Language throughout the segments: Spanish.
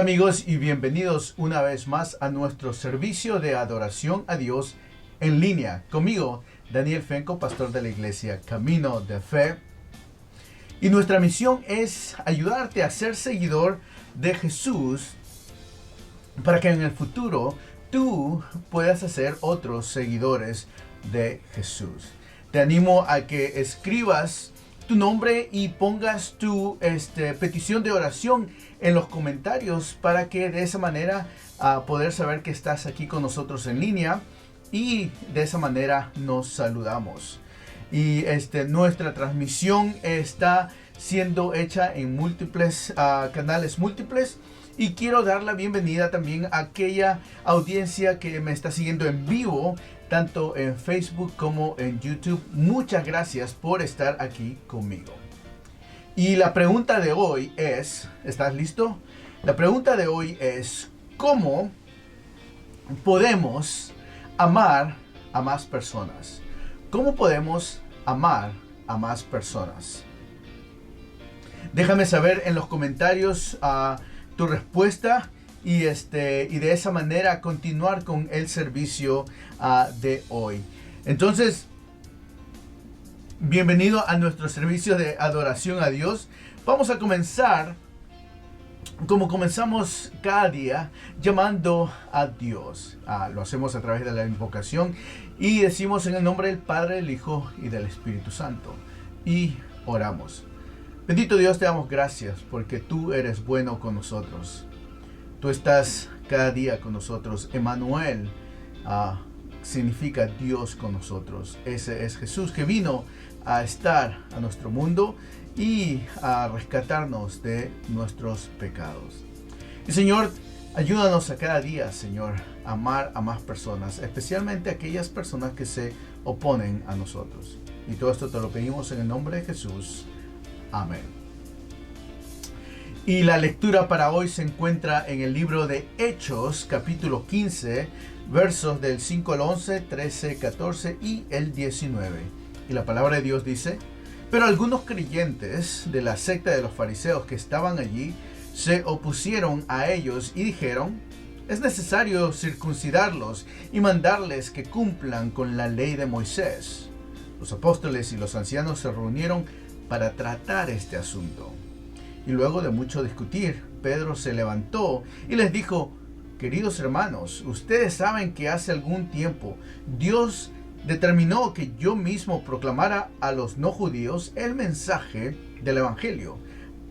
amigos y bienvenidos una vez más a nuestro servicio de adoración a Dios en línea. Conmigo, Daniel Fenco, pastor de la iglesia Camino de Fe. Y nuestra misión es ayudarte a ser seguidor de Jesús para que en el futuro tú puedas hacer otros seguidores de Jesús. Te animo a que escribas tu nombre y pongas tu petición de oración en los comentarios para que de esa manera poder saber que estás aquí con nosotros en línea y de esa manera nos saludamos. Y nuestra transmisión está siendo hecha en múltiples canales múltiples. Y quiero dar la bienvenida también a aquella audiencia que me está siguiendo en vivo, tanto en Facebook como en YouTube. Muchas gracias por estar aquí conmigo. Y la pregunta de hoy es, ¿estás listo? La pregunta de hoy es, ¿cómo podemos amar a más personas? ¿Cómo podemos amar a más personas? Déjame saber en los comentarios tu respuesta y de esa manera continuar con el servicio de hoy. Entonces, bienvenido a nuestro servicio de adoración a Dios. Vamos a comenzar como comenzamos cada día, llamando a Dios. Lo hacemos a través de la invocación y decimos en el nombre del Padre, del Hijo y del Espíritu Santo. Y oramos. Bendito Dios, te damos gracias porque tú eres bueno con nosotros. Tú estás cada día con nosotros. Emmanuel significa Dios con nosotros. Ese es Jesús que vino a estar a nuestro mundo y a rescatarnos de nuestros pecados. Y Señor, ayúdanos a cada día, Señor, a amar a más personas, especialmente aquellas personas que se oponen a nosotros. Y todo esto te lo pedimos en el nombre de Jesús. Amén. Y la lectura para hoy se encuentra en el libro de Hechos, capítulo 15, versos del 5 al 11, 13, 14 y el 19. Y la palabra de Dios dice: pero algunos creyentes de la secta de los fariseos que estaban allí se opusieron a ellos y dijeron: es necesario circuncidarlos y mandarles que cumplan con la ley de Moisés. Los apóstoles y los ancianos se reunieron para tratar este asunto. Y luego de mucho discutir, Pedro se levantó y les dijo: queridos hermanos, ustedes saben que hace algún tiempo Dios determinó que yo mismo proclamara a los no judíos el mensaje del evangelio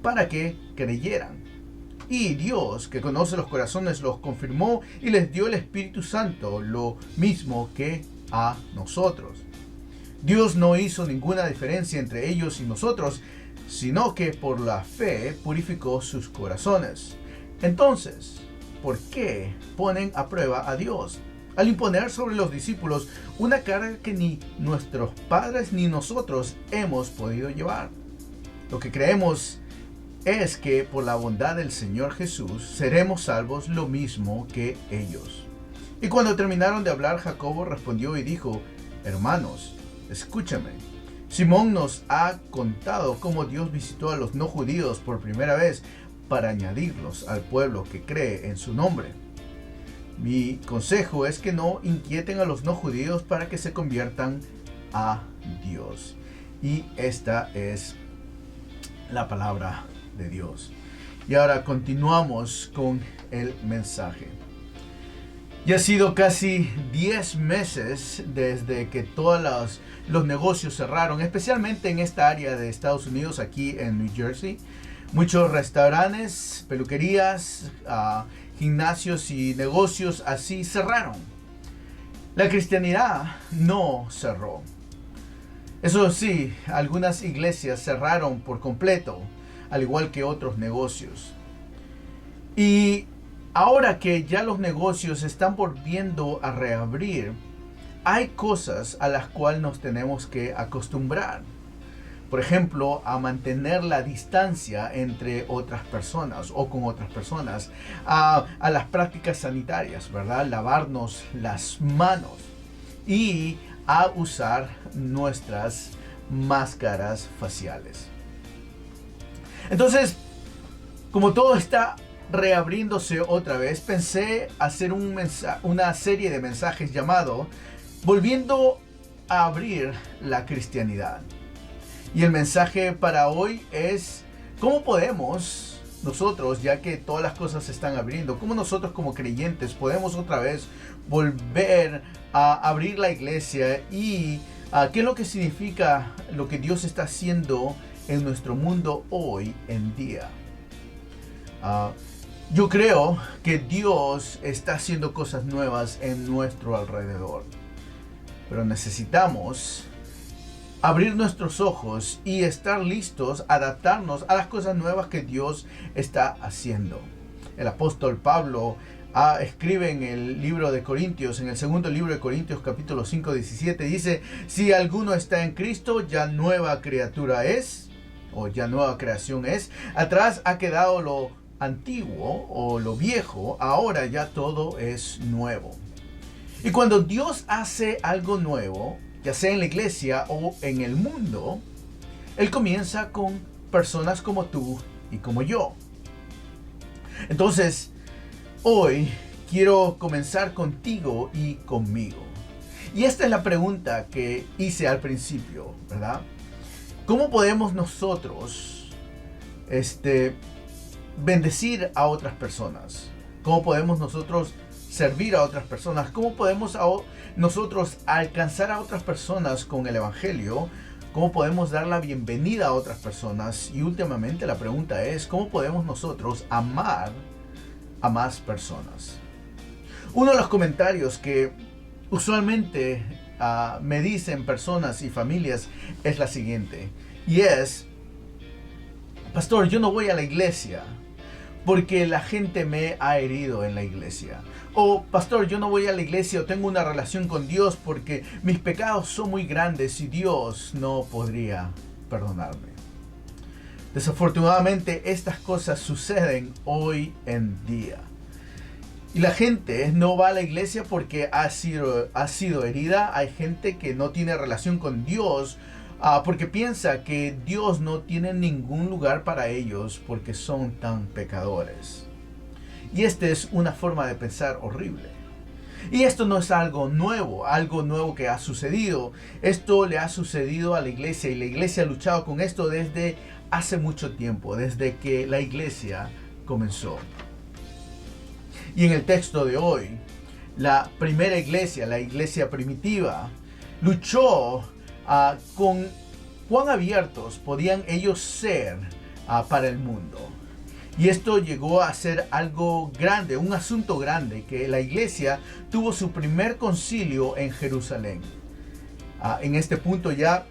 para que creyeran. Y Dios, que conoce los corazones, los confirmó y les dio el Espíritu Santo, lo mismo que a nosotros. Dios no hizo ninguna diferencia entre ellos y nosotros, sino que por la fe purificó sus corazones. Entonces, ¿por qué ponen a prueba a Dios al imponer sobre los discípulos una carga que ni nuestros padres ni nosotros hemos podido llevar? Lo que creemos es que por la bondad del Señor Jesús seremos salvos lo mismo que ellos. Y cuando terminaron de hablar, Jacobo respondió y dijo: hermanos, escúchame. Simón nos ha contado cómo Dios visitó a los no judíos por primera vez para añadirlos al pueblo que cree en su nombre. Mi consejo es que no inquieten a los no judíos para que se conviertan a Dios. Y esta es la palabra de Dios. Y ahora continuamos con el mensaje. Ya ha sido casi 10 meses desde que todos los negocios cerraron, especialmente en esta área de Estados Unidos, aquí en New Jersey. Muchos restaurantes, peluquerías, gimnasios y negocios así cerraron. La cristianidad no cerró. Eso sí, algunas iglesias cerraron por completo, al igual que otros negocios. Y ahora que ya los negocios están volviendo a reabrir, hay cosas a las cuales nos tenemos que acostumbrar. Por ejemplo, a mantener la distancia entre otras personas o con otras personas, a las prácticas sanitarias, ¿verdad? Lavarnos las manos y a usar nuestras máscaras faciales. Entonces, como todo está reabriéndose otra vez, pensé hacer una serie de mensajes llamado Volviendo a abrir la cristianidad. Y el mensaje para hoy es cómo podemos nosotros, ya que todas las cosas se están abriendo, cómo nosotros como creyentes podemos otra vez volver a abrir la iglesia y qué es lo que significa lo que Dios está haciendo en nuestro mundo hoy en día. Yo creo que Dios está haciendo cosas nuevas en nuestro alrededor, pero necesitamos abrir nuestros ojos y estar listos a adaptarnos a las cosas nuevas que Dios está haciendo. El apóstol Pablo escribe en el libro de Corintios, en el segundo libro de Corintios, capítulo 5, 17, dice: si alguno está en Cristo, ya nueva criatura es, o ya nueva creación es. Atrás ha quedado lo antiguo o lo viejo, ahora ya todo es nuevo. Y cuando Dios hace algo nuevo, ya sea en la iglesia o en el mundo, Él comienza con personas como tú y como yo. Entonces, hoy quiero comenzar contigo y conmigo. Y esta es la pregunta que hice al principio, ¿verdad? ¿Cómo podemos nosotros bendecir a otras personas? ¿Cómo podemos nosotros servir a otras personas? ¿Cómo podemos nosotros alcanzar a otras personas con el evangelio? ¿Cómo podemos dar la bienvenida a otras personas? Y últimamente la pregunta es, ¿cómo podemos nosotros amar a más personas? Uno de los comentarios que usualmente me dicen personas y familias es la siguiente, y es: pastor, yo no voy a la iglesia porque la gente me ha herido en la iglesia. O pastor, yo no voy a la iglesia o tengo una relación con Dios porque mis pecados son muy grandes y Dios no podría perdonarme. Desafortunadamente estas cosas suceden hoy en día. Y la gente no va a la iglesia porque ha sido herida. Hay gente que no tiene relación con Dios porque piensa que Dios no tiene ningún lugar para ellos porque son tan pecadores. Y esta es una forma de pensar horrible. Y esto no es algo nuevo que ha sucedido. Esto le ha sucedido a la iglesia y la iglesia ha luchado con esto desde hace mucho tiempo, desde que la iglesia comenzó. Y en el texto de hoy, la primera iglesia, la iglesia primitiva, luchó con cuán abiertos podían ellos ser para el mundo. Y esto llegó a ser algo grande, un asunto grande, que la iglesia tuvo su primer concilio en Jerusalén. En este punto ya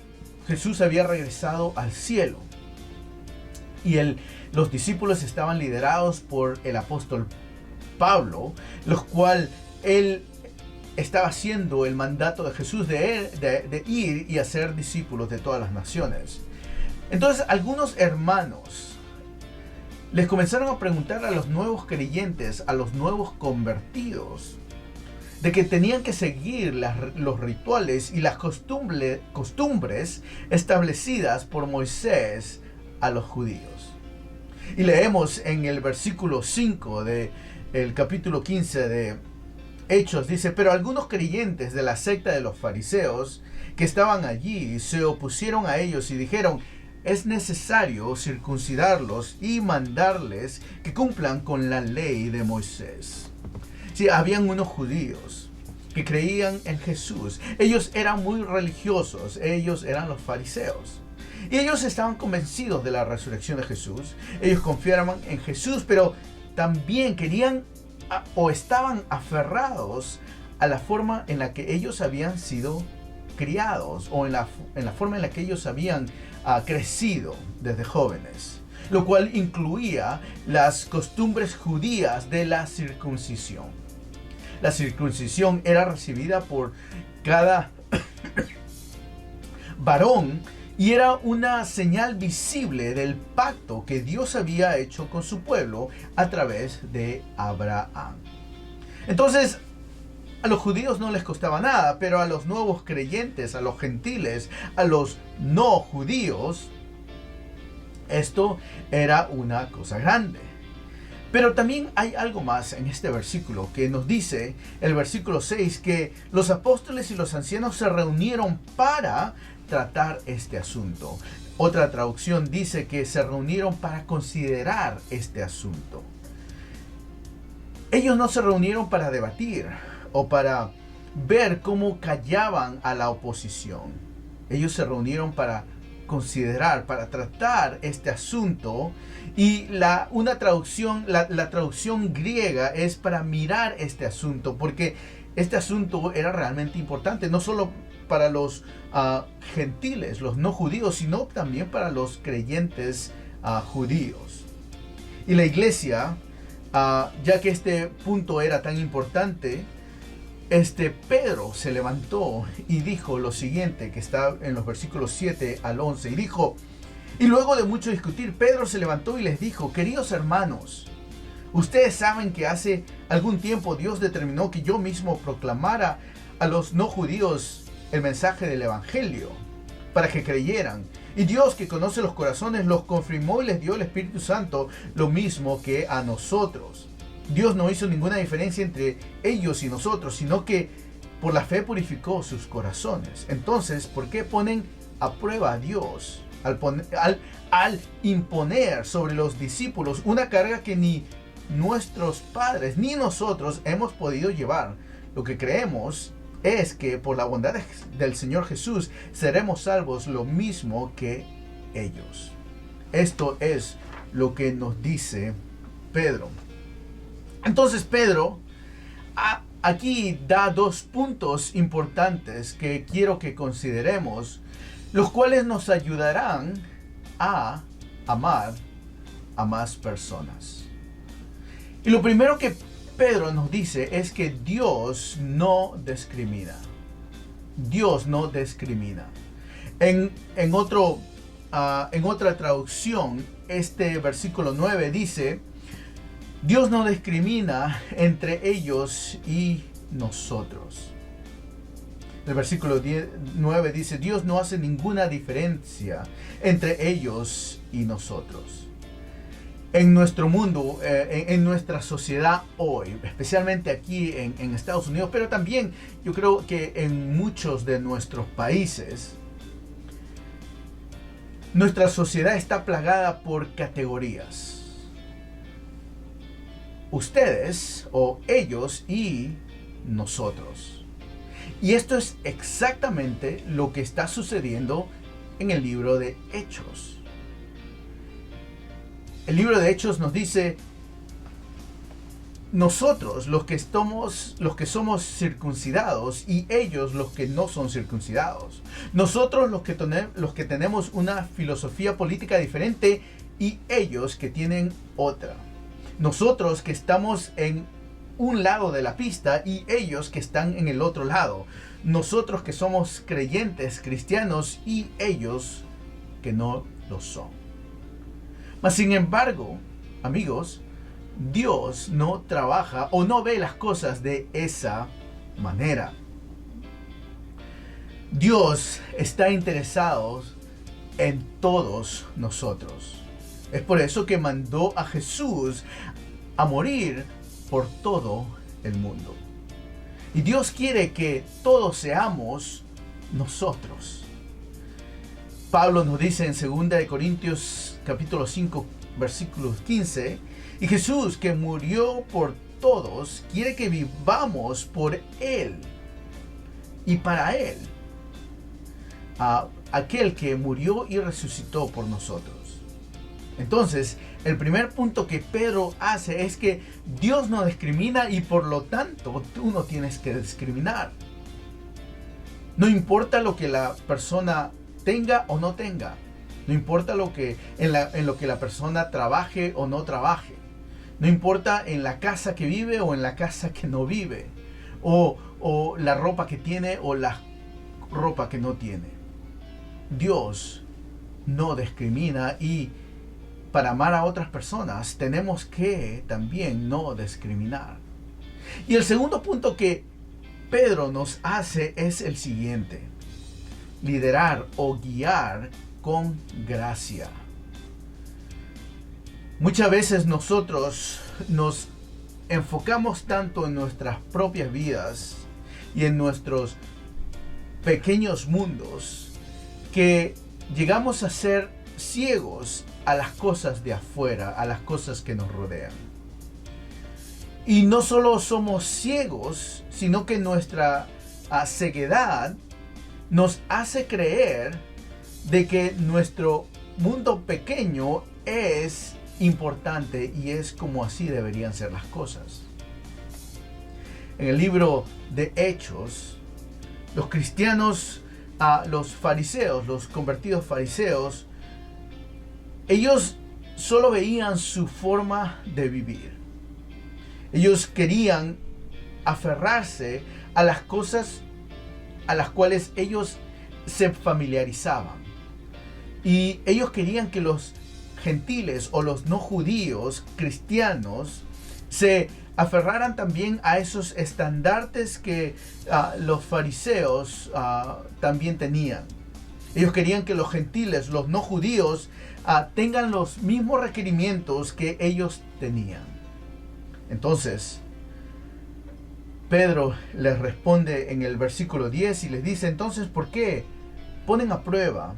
Jesús había regresado al cielo. Y los discípulos estaban liderados por el apóstol Pablo, los cual él estaba haciendo el mandato de Jesús de ir y hacer discípulos de todas las naciones. Entonces algunos hermanos les comenzaron a preguntar a los nuevos creyentes, a los nuevos convertidos, de que tenían que seguir los rituales y las costumbres establecidas por Moisés a los judíos. Y leemos en el versículo 5 del capítulo 15 de Hechos, dice: pero algunos creyentes de la secta de los fariseos que estaban allí se opusieron a ellos y dijeron: es necesario circuncidarlos y mandarles que cumplan con la ley de Moisés. Sí, habían unos judíos que creían en Jesús. Ellos eran muy religiosos. Ellos eran los fariseos. Y ellos estaban convencidos de la resurrección de Jesús. Ellos confiaban en Jesús, pero también querían o estaban aferrados a la forma en la que ellos habían sido criados o en la forma en la que ellos habían crecido desde jóvenes, lo cual incluía las costumbres judías de la circuncisión. La circuncisión era recibida por cada varón y era una señal visible del pacto que Dios había hecho con su pueblo a través de Abraham. Entonces, a los judíos no les costaba nada, pero a los nuevos creyentes, a los gentiles, a los no judíos, esto era una cosa grande. Pero también hay algo más en este versículo que nos dice, el versículo 6, que los apóstoles y los ancianos se reunieron para tratar este asunto. Otra traducción dice que se reunieron para considerar este asunto. Ellos no se reunieron para debatir o para ver cómo callaban a la oposición. Ellos se reunieron para considerar, para tratar este asunto. Y una traducción, la traducción griega es para mirar este asunto, porque este asunto era realmente importante, no solo para los gentiles, los no judíos, sino también para los creyentes judíos. Y la iglesia, ya que este punto era tan importante, Pedro se levantó y dijo lo siguiente, que está en los versículos 7 al 11, y dijo: y luego de mucho discutir, Pedro se levantó y les dijo: queridos hermanos, ustedes saben que hace algún tiempo Dios determinó que yo mismo proclamara a los no judíos el mensaje del evangelio para que creyeran. Y Dios, que conoce los corazones, los confirmó y les dio el Espíritu Santo, lo mismo que a nosotros. Dios no hizo ninguna diferencia entre ellos y nosotros, sino que por la fe purificó sus corazones. Entonces, ¿por qué ponen a prueba a Dios al imponer sobre los discípulos una carga que ni nuestros padres ni nosotros hemos podido llevar? Lo que creemos es que por la bondad del Señor Jesús seremos salvos lo mismo que ellos. Esto es lo que nos dice Pedro. Entonces Pedro aquí da dos puntos importantes que quiero que consideremos, los cuales nos ayudarán a amar a más personas. Y lo primero que Pedro nos dice es que Dios no discrimina. Dios no discrimina. En otra traducción, este versículo 9 dice: Dios no discrimina entre ellos y nosotros. El versículo 9 dice: Dios no hace ninguna diferencia entre ellos y nosotros. En nuestro mundo, en nuestra sociedad hoy, especialmente aquí en Estados Unidos, pero también yo creo que en muchos de nuestros países, nuestra sociedad está plagada por categorías. Ustedes o ellos y nosotros. Y esto es exactamente lo que está sucediendo en el libro de Hechos. El libro de Hechos nos dice: nosotros los que somos circuncidados y ellos los que no son circuncidados. Nosotros los que tenemos una filosofía política diferente y ellos que tienen otra. Nosotros que estamos en un lado de la pista y ellos que están en el otro lado. Nosotros que somos creyentes cristianos y ellos que no lo son. Mas sin embargo, amigos, Dios no trabaja o no ve las cosas de esa manera. Dios está interesado en todos nosotros. Es por eso que mandó a Jesús a morir por todo el mundo. Y Dios quiere que todos seamos nosotros. Pablo nos dice en 2 Corintios capítulo 5, versículo 15, y Jesús, que murió por todos, quiere que vivamos por Él y para Él, aquel que murió y resucitó por nosotros. Entonces, el primer punto que Pedro hace es que Dios no discrimina y por lo tanto tú no tienes que discriminar. No importa lo que la persona tenga o no tenga. No importa en lo que la persona trabaje o no trabaje. No importa en la casa que vive o en la casa que no vive. O la ropa que tiene o la ropa que no tiene. Dios no discrimina y para amar a otras personas tenemos que también no discriminar. Y el segundo punto que Pedro nos hace es el siguiente: liderar o guiar con gracia. Muchas veces nosotros nos enfocamos tanto en nuestras propias vidas y en nuestros pequeños mundos que llegamos a ser ciegos a las cosas de afuera, a las cosas que nos rodean. Y no solo somos ciegos, sino que nuestra ceguedad nos hace creer de que nuestro mundo pequeño es importante y es como así deberían ser las cosas. En el libro de Hechos, los cristianos, los fariseos, los convertidos fariseos, ellos solo veían su forma de vivir. Ellos querían aferrarse a las cosas a las cuales ellos se familiarizaban. Y ellos querían que los gentiles o los no judíos cristianos se aferraran también a esos estandartes que los fariseos también tenían. Ellos querían que los gentiles, los no judíos, tengan los mismos requerimientos que ellos tenían. Entonces, Pedro les responde en el versículo 10 y les dice: entonces, ¿por qué ponen a prueba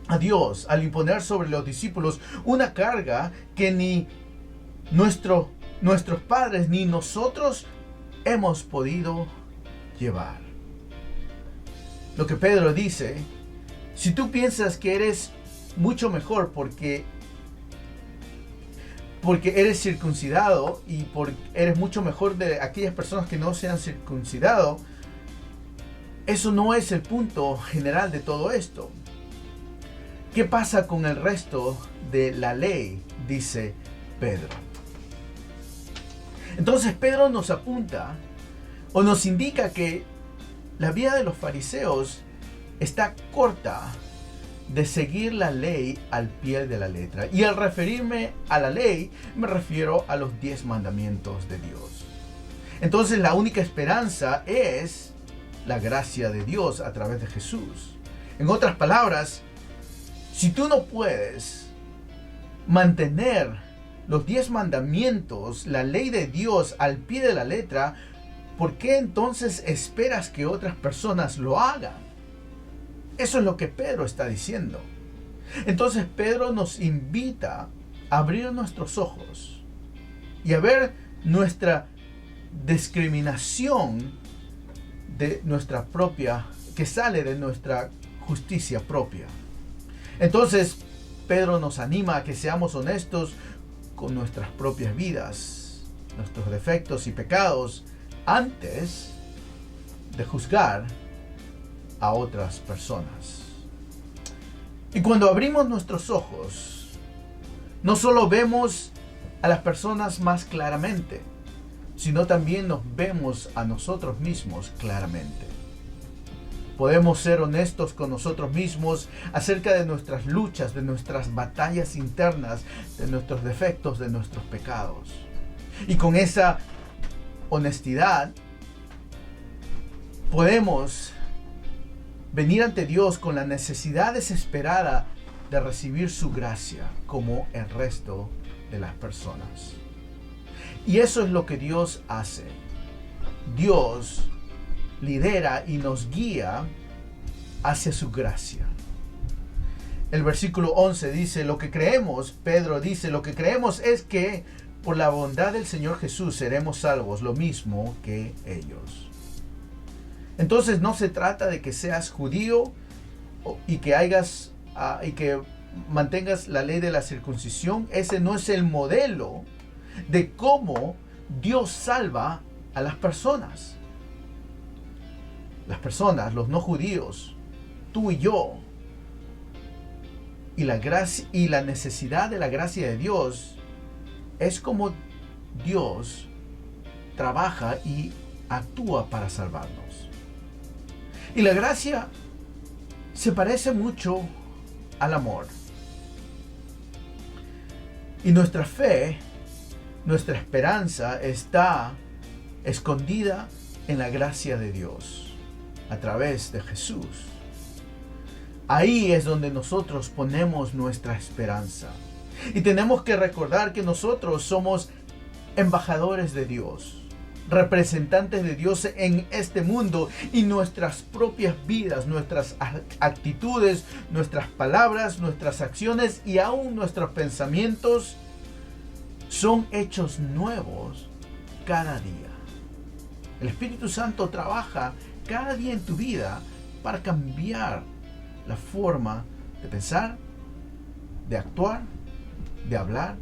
a Dios al imponer sobre los discípulos una carga que ni nuestros padres ni nosotros hemos podido llevar? Lo que Pedro dice: si tú piensas que eres mucho mejor porque eres circuncidado y eres mucho mejor de aquellas personas que no se han circuncidado, eso no es el punto general de todo esto. ¿Qué pasa con el resto de la ley?, dice Pedro. Entonces Pedro nos apunta o nos indica que la vida de los fariseos está corta de seguir la ley al pie de la letra. Y al referirme a la ley, me refiero a los 10 mandamientos de Dios. Entonces la única esperanza es la gracia de Dios a través de Jesús. En otras palabras, si tú no puedes mantener los 10 mandamientos, la ley de Dios al pie de la letra, ¿por qué entonces esperas que otras personas lo hagan? Eso es lo que Pedro está diciendo. Entonces Pedro nos invita a abrir nuestros ojos y a ver nuestra discriminación de nuestra propia, que sale de nuestra justicia propia. Entonces Pedro nos anima a que seamos honestos con nuestras propias vidas, nuestros defectos y pecados, antes de juzgar a otras personas. Y cuando abrimos nuestros ojos, no solo vemos a las personas más claramente, sino también nos vemos a nosotros mismos claramente. Podemos ser honestos con nosotros mismos acerca de nuestras luchas, de nuestras batallas internas, de nuestros defectos, de nuestros pecados. Y con esa honestidad podemos venir ante Dios con la necesidad desesperada de recibir su gracia como el resto de las personas. Y eso es lo que Dios hace. Dios lidera y nos guía hacia su gracia. El versículo 11 dice: lo que creemos, Pedro dice, lo que creemos es que por la bondad del Señor Jesús seremos salvos, lo mismo que ellos. Entonces no se trata de que seas judío y que mantengas la ley de la circuncisión. Ese no es el modelo de cómo Dios salva a las personas. Las personas, los no judíos, tú y yo, y la gracia y la necesidad de la gracia de Dios es como Dios trabaja y actúa para salvarnos. Y la gracia se parece mucho al amor. Y nuestra fe, nuestra esperanza está escondida en la gracia de Dios a través de Jesús. Ahí es donde nosotros ponemos nuestra esperanza. Y tenemos que recordar que nosotros somos embajadores de Dios, representantes de Dios en este mundo, y nuestras propias vidas, nuestras actitudes, nuestras palabras, nuestras acciones y aún nuestros pensamientos son hechos nuevos cada día. El Espíritu Santo trabaja cada día en tu vida para cambiar la forma de pensar, de actuar, de hablar,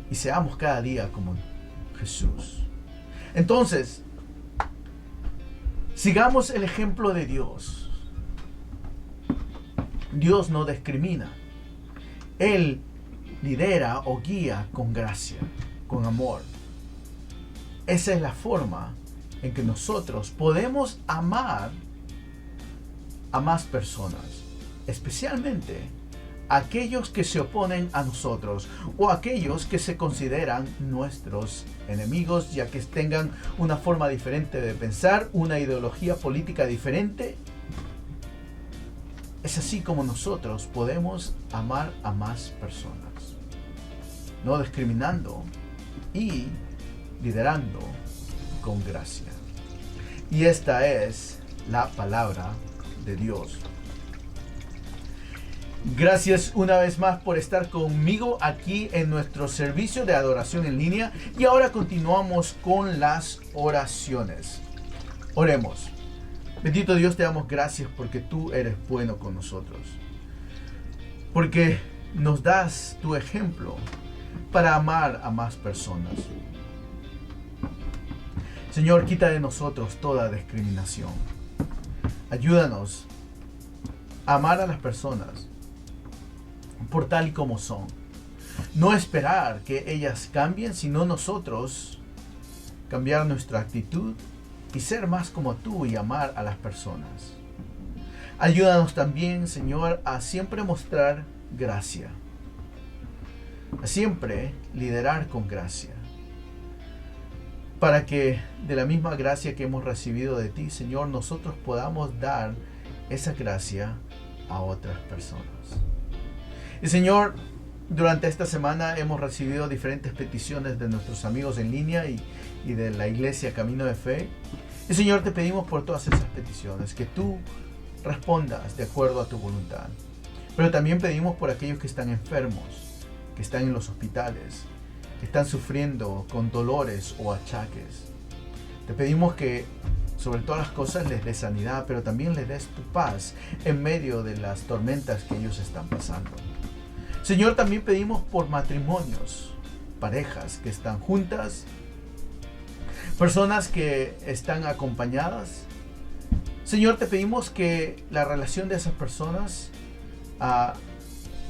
y seamos cada día como Jesús. Entonces, sigamos el ejemplo de Dios. Dios no discrimina. Él lidera o guía con gracia, con amor. Esa es la forma en que nosotros podemos amar a más personas, especialmente aquellos que se oponen a nosotros o aquellos que se consideran nuestros enemigos, ya que tengan una forma diferente de pensar, una ideología política diferente. Es así como nosotros podemos amar a más personas, no discriminando y liderando con gracia. Y esta es la palabra de Dios. Gracias una vez más por estar conmigo aquí en nuestro servicio de adoración en línea. Y ahora continuamos con las oraciones. Oremos. Bendito Dios, te damos gracias porque tú eres bueno con nosotros. Porque nos das tu ejemplo para amar a más personas. Señor, quita de nosotros toda discriminación. Ayúdanos a amar a las personas por tal y como son. No esperar que ellas cambien, sino nosotros cambiar nuestra actitud y ser más como tú y amar a las personas. Ayúdanos también, Señor, a siempre mostrar gracia, a siempre liderar con gracia, para que de la misma gracia que hemos recibido de ti, Señor, nosotros podamos dar esa gracia a otras personas. Y Señor, durante esta semana hemos recibido diferentes peticiones de nuestros amigos en línea y de la iglesia Camino de Fe. Y Señor, te pedimos por todas esas peticiones, que tú respondas de acuerdo a tu voluntad. Pero también pedimos por aquellos que están enfermos, que están en los hospitales, que están sufriendo con dolores o achaques. Te pedimos que sobre todas las cosas les des sanidad, pero también les des tu paz en medio de las tormentas que ellos están pasando. Señor, también pedimos por matrimonios, parejas que están juntas, personas que están acompañadas. Señor, te pedimos que la relación de esas personas,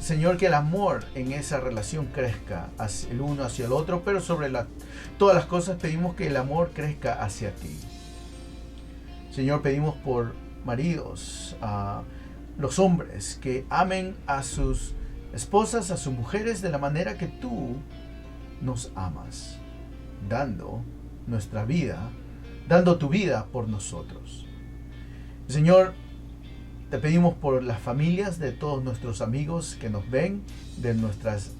Señor, que el amor en esa relación crezca hacia el uno hacia el otro, pero sobre todas las cosas pedimos que el amor crezca hacia ti. Señor, pedimos por maridos, los hombres que amen a sus esposas, a sus mujeres de la manera que tú nos amas, dando nuestra vida, dando tu vida por nosotros. Señor, te pedimos por las familias de todos nuestros amigos que nos ven, de nuestras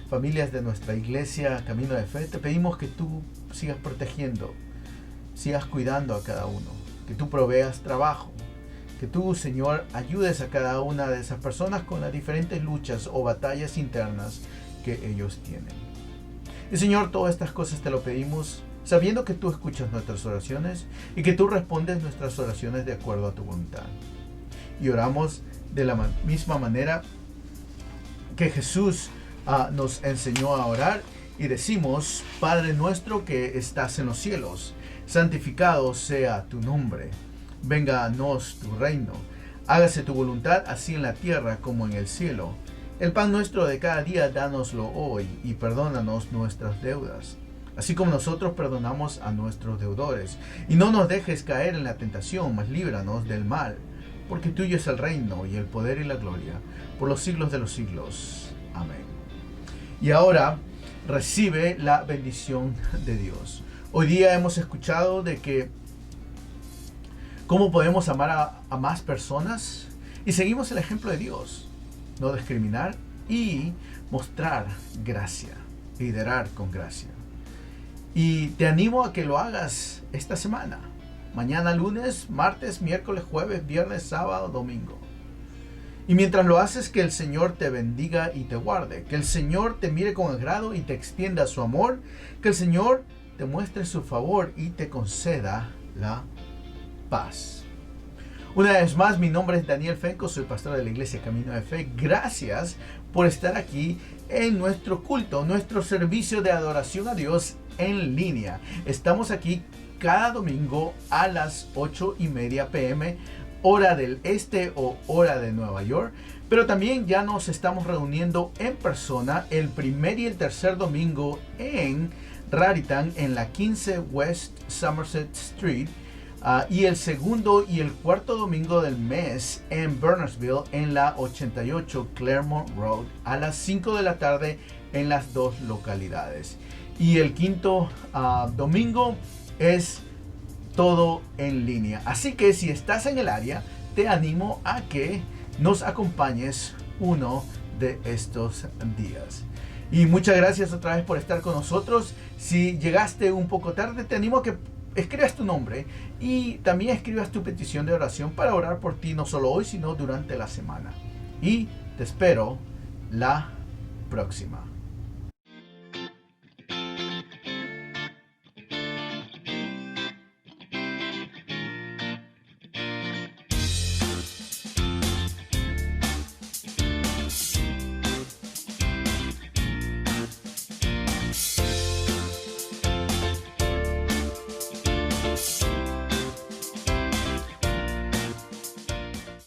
familias de nuestra iglesia Camino de Fe. Te pedimos que tú sigas protegiendo, sigas cuidando a cada uno, que tú proveas trabajo, que tú, Señor, ayudes a cada una de esas personas con las diferentes luchas o batallas internas que ellos tienen. Y Señor, todas estas cosas te lo pedimos sabiendo que tú escuchas nuestras oraciones y que tú respondes nuestras oraciones de acuerdo a tu voluntad. Y oramos de la misma manera que Jesús nos enseñó a orar, y decimos: Padre nuestro que estás en los cielos, santificado sea tu nombre. Venga a nos tu reino. Hágase tu voluntad, así en la tierra como en el cielo. El pan nuestro de cada día, dánoslo hoy, y perdónanos nuestras deudas, así como nosotros perdonamos a nuestros deudores. Y no nos dejes caer en la tentación, mas líbranos del mal. Porque tuyo es el reino, y el poder, y la gloria, por los siglos de los siglos. Amén. Y ahora recibe la bendición de Dios. Hoy día hemos escuchado de que cómo podemos amar a más personas, y seguimos el ejemplo de Dios. No discriminar, y mostrar gracia, liderar con gracia. Y te animo a que lo hagas esta semana. Mañana lunes, martes, miércoles, jueves, viernes, sábado, domingo. Y mientras lo haces, que el Señor te bendiga y te guarde. Que el Señor te mire con agrado y te extienda su amor. Que el Señor te muestre su favor y te conceda la paz. Una vez más, mi nombre es Daniel Fenco, soy pastor de la Iglesia Camino de Fe. Gracias por estar aquí en nuestro culto, nuestro servicio de adoración a Dios en línea. Estamos aquí cada domingo a las 8:30 p.m., hora del este o hora de Nueva York. Pero también ya nos estamos reuniendo en persona el primer y el tercer domingo en Raritan, en la 15 West Somerset Street. Y el segundo y el cuarto domingo del mes en Bernardsville, en la 88 Claremont Road, a las 5 de la tarde en las dos localidades. Y el quinto domingo es todo en línea. Así que si estás en el área, te animo a que nos acompañes uno de estos días. Y muchas gracias otra vez por estar con nosotros. Si llegaste un poco tarde, te animo a que escribas tu nombre y también escribas tu petición de oración para orar por ti, no solo hoy, sino durante la semana. Y te espero la próxima.